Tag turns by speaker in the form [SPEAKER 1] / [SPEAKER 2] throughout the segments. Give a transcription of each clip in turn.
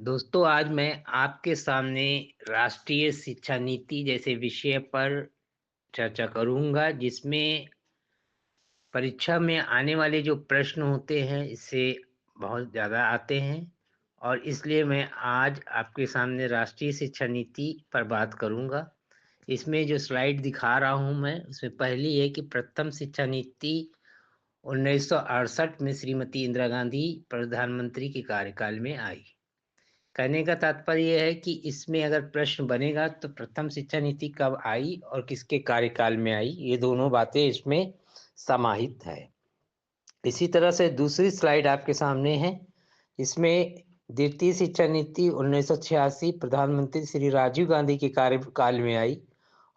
[SPEAKER 1] दोस्तों, आज मैं आपके सामने राष्ट्रीय शिक्षा नीति जैसे विषय पर चर्चा करूंगा, जिसमें परीक्षा में आने वाले जो प्रश्न होते हैं, इससे बहुत ज़्यादा आते हैं। और इसलिए मैं आज आपके सामने राष्ट्रीय शिक्षा नीति पर बात करूंगा। इसमें जो स्लाइड दिखा रहा हूं मैं, उसमें पहली है कि प्रथम शिक्षा नीति 1968 में श्रीमती इंदिरा गांधी प्रधानमंत्री के कार्यकाल में आई। कहने का तात्पर्य यह है कि इसमें अगर प्रश्न बनेगा तो प्रथम शिक्षा नीति कब आई और किसके कार्यकाल में आई, ये दोनों बातें इसमें समाहित है। इसी तरह से दूसरी स्लाइड आपके सामने है। इसमें द्वितीय शिक्षा नीति 1986 प्रधानमंत्री श्री राजीव गांधी के कार्यकाल में आई,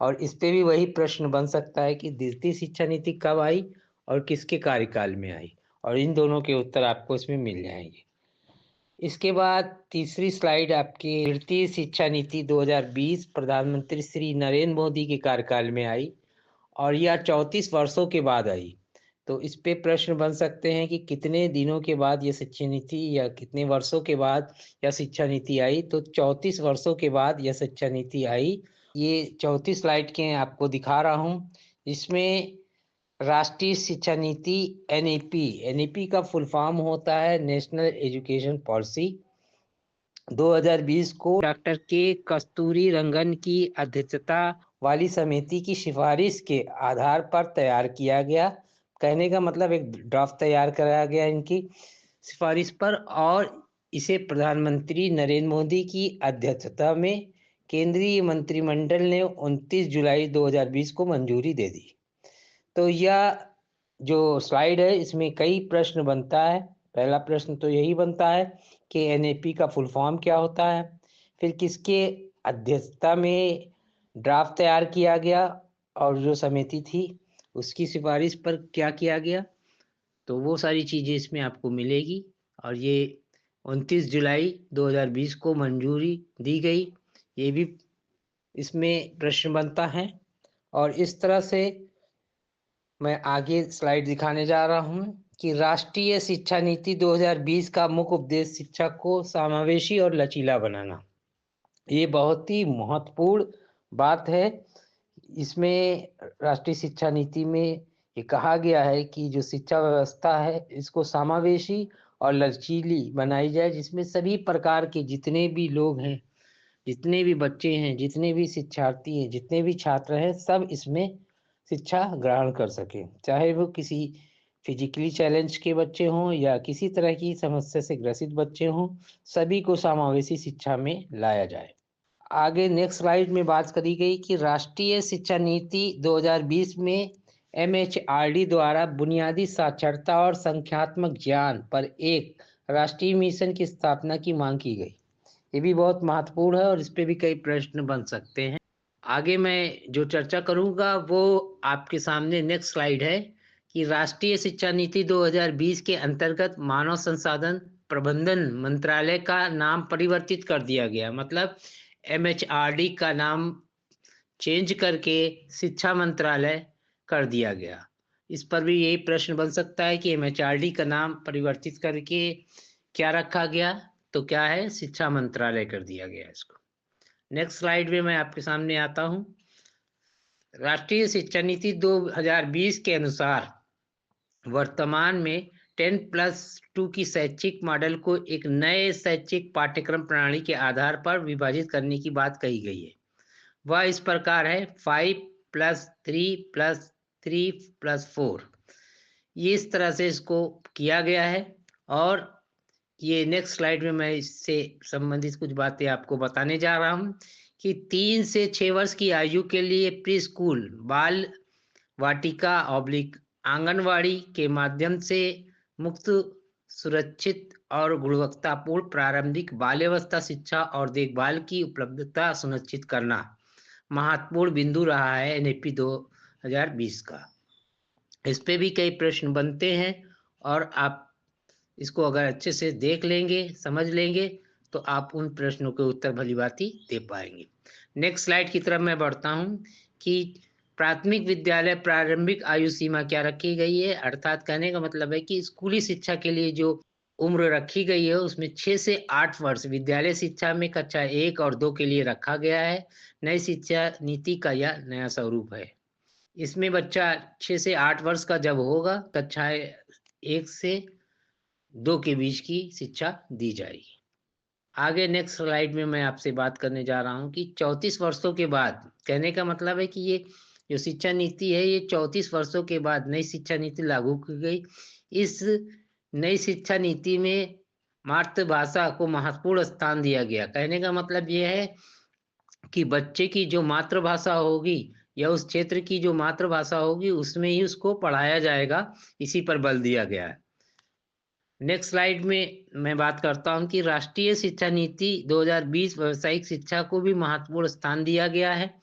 [SPEAKER 1] और इस पे भी वही प्रश्न बन सकता है कि द्वितीय शिक्षा नीति कब आई और किसके कार्यकाल में आई, और इन दोनों के उत्तर आपको इसमें मिल जाएंगे। इसके बाद तीसरी स्लाइड आपकी तृतीय शिक्षा नीति 2020 प्रधानमंत्री श्री नरेंद्र मोदी के कार्यकाल में आई, और यह 34 वर्षों के बाद आई। तो इस पे प्रश्न बन सकते हैं कि कितने दिनों के बाद यह शिक्षा नीति या कितने वर्षों के बाद यह शिक्षा नीति आई। तो 34 वर्षों के बाद यह शिक्षा नीति आई। ये 34 स्लाइड के आपको दिखा रहा हूँ। इसमें राष्ट्रीय शिक्षा नीति एनईपी का फुल फॉर्म होता है नेशनल एजुकेशन पॉलिसी। 2020 को डॉक्टर के कस्तूरी रंगन की अध्यक्षता वाली समिति की सिफारिश के आधार पर तैयार किया गया। कहने का मतलब एक ड्राफ्ट तैयार कराया गया इनकी सिफारिश पर, और इसे प्रधानमंत्री नरेंद्र मोदी की अध्यक्षता में केंद्रीय मंत्रिमंडल ने 29 जुलाई 2020 को मंजूरी दे दी। तो यह जो स्लाइड है, इसमें कई प्रश्न बनता है। पहला प्रश्न तो यही बनता है कि एनएपी का फुल फॉर्म क्या होता है, फिर किसके अध्यक्षता में ड्राफ्ट तैयार किया गया, और जो समिति थी उसकी सिफारिश पर क्या किया गया। तो वो सारी चीज़ें इसमें आपको मिलेगी, और ये 29 जुलाई 2020 को मंजूरी दी गई, ये भी इसमें प्रश्न बनता है। और इस तरह से मैं आगे स्लाइड दिखाने जा रहा हूँ कि राष्ट्रीय शिक्षा नीति 2020 का मुख्य उद्देश्य शिक्षा को समावेशी और लचीला बनाना। ये बहुत ही महत्वपूर्ण बात है। इसमें राष्ट्रीय शिक्षा नीति में ये कहा गया है कि जो शिक्षा व्यवस्था है, इसको समावेशी और लचीली बनाई जाए, जिसमें सभी प्रकार के जितने भी लोग हैं, जितने भी बच्चे हैं, जितने भी शिक्षार्थी हैं, जितने भी छात्र हैं, सब इसमें शिक्षा ग्रहण कर सकें। चाहे वो किसी फिजिकली चैलेंज के बच्चे हों या किसी तरह की समस्या से ग्रसित बच्चे हों, सभी को समावेशी शिक्षा में लाया जाए। आगे नेक्स्ट स्लाइड में बात करी गई कि राष्ट्रीय शिक्षा नीति 2020 में एमएचआरडी द्वारा बुनियादी साक्षरता और संख्यात्मक ज्ञान पर एक राष्ट्रीय मिशन की स्थापना की मांग की गई। ये भी बहुत महत्वपूर्ण है, और इस पे भी कई प्रश्न बन सकते हैं। आगे मैं जो चर्चा करूंगा वो आपके सामने नेक्स्ट स्लाइड है कि राष्ट्रीय शिक्षा नीति 2020 के अंतर्गत मानव संसाधन प्रबंधन मंत्रालय का नाम परिवर्तित कर दिया गया। मतलब एमएचआरडी का नाम चेंज करके शिक्षा मंत्रालय कर दिया गया। इस पर भी यही प्रश्न बन सकता है कि एमएचआरडी का नाम परिवर्तित करके क्या रखा गया। तो क्या है, शिक्षा मंत्रालय कर दिया गया इसको। नेक्स्ट स्लाइड में मैं आपके सामने आता हूं। राष्ट्रीय शिक्षा नीति 2020 के अनुसार वर्तमान में 10+2 की शैक्षिक मॉडल को एक नए शैक्षिक पाठ्यक्रम प्रणाली के आधार पर विभाजित करने की बात कही गई है। वह इस प्रकार है 5+3+3+4। ये इस तरह से इसको किया गया है। और ये नेक्स्ट स्लाइड में मैं इससे संबंधित कुछ बातें आपको बताने जा रहा हूँ कि 3 से 6 वर्ष की आयु के लिए प्री स्कूल, बाल वाटिका आंगनवाड़ी के माध्यम से मुक्त, सुरक्षित और गुणवत्तापूर्ण प्रारंभिक बाल्यावस्था शिक्षा और देखभाल की उपलब्धता सुनिश्चित करना महत्वपूर्ण बिंदु रहा है एनईपी 2020 का। इस पे भी कई प्रश्न बनते हैं, और आप इसको अगर अच्छे से देख लेंगे, समझ लेंगे, तो आप उन प्रश्नों के उत्तर भली भांति दे पाएंगे। नेक्स्ट स्लाइड की तरफ मैं बढ़ता हूं कि प्राथमिक विद्यालय प्रारंभिक आयु सीमा क्या रखी गई है। अर्थात कहने का मतलब है कि स्कूली शिक्षा के लिए जो उम्र रखी गई है उसमें 6 से 8 वर्ष विद्यालय शिक्षा में कक्षा 1 और 2 के लिए रखा गया है। नई शिक्षा नीति का यह नया स्वरूप है। इसमें बच्चा 6 से 8 वर्ष का जब होगा, कक्षा 1 से 2 के बीच की शिक्षा दी जाएगी। आगे नेक्स्ट स्लाइड में मैं आपसे बात करने जा रहा हूँ कि 34 वर्षों के बाद, कहने का मतलब है कि ये जो शिक्षा नीति है ये 34 वर्षों के बाद नई शिक्षा नीति लागू की गई। इस नई शिक्षा नीति में मातृभाषा को महत्वपूर्ण स्थान दिया गया। कहने का मतलब ये है कि बच्चे की जो मातृभाषा होगी या उस क्षेत्र की जो मातृभाषा होगी उसमें ही उसको पढ़ाया जाएगा, इसी पर बल दिया गया है। नेक्स्ट स्लाइड में मैं बात करता हूं कि राष्ट्रीय शिक्षा नीति 2020 व्यावसायिक शिक्षा को भी महत्वपूर्ण स्थान दिया गया है।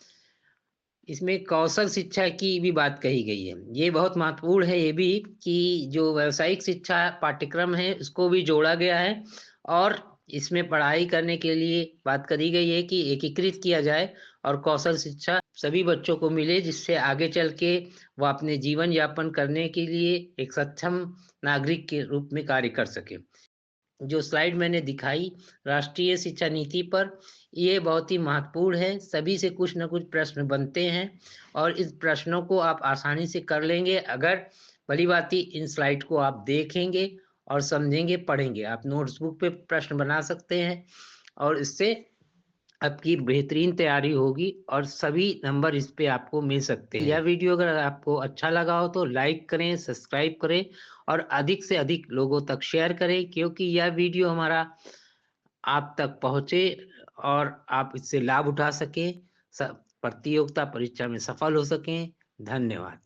[SPEAKER 1] इसमें कौशल शिक्षा की भी बात कही गई है। ये बहुत महत्वपूर्ण है ये भी कि जो व्यावसायिक शिक्षा पाठ्यक्रम है उसको भी जोड़ा गया है और इसमें पढ़ाई करने के लिए बात करी गई है कि एकीकृत किया जाए और कौशल शिक्षा सभी बच्चों को मिले, जिससे आगे चल के वो अपने जीवन यापन करने के लिए एक सक्षम नागरिक के रूप में कार्य कर सके। जो स्लाइड मैंने दिखाई राष्ट्रीय शिक्षा नीति पर, ये बहुत ही महत्वपूर्ण है। सभी से कुछ न कुछ प्रश्न बनते हैं और इस प्रश्नों को आप आसानी से कर लेंगे अगर भली भांति इन स्लाइड को आप देखेंगे और समझेंगे, पढ़ेंगे। आप नोट्सबुक पे प्रश्न बना सकते हैं और इससे आपकी बेहतरीन तैयारी होगी और सभी नंबर इस पे आपको मिल सकते हैं। यह वीडियो अगर आपको अच्छा लगा हो तो लाइक करें, सब्सक्राइब करें और अधिक से अधिक लोगों तक शेयर करें, क्योंकि यह वीडियो हमारा आप तक पहुंचे और आप इससे लाभ उठा सकें, प्रतियोगिता परीक्षा में सफल हो सकें। धन्यवाद।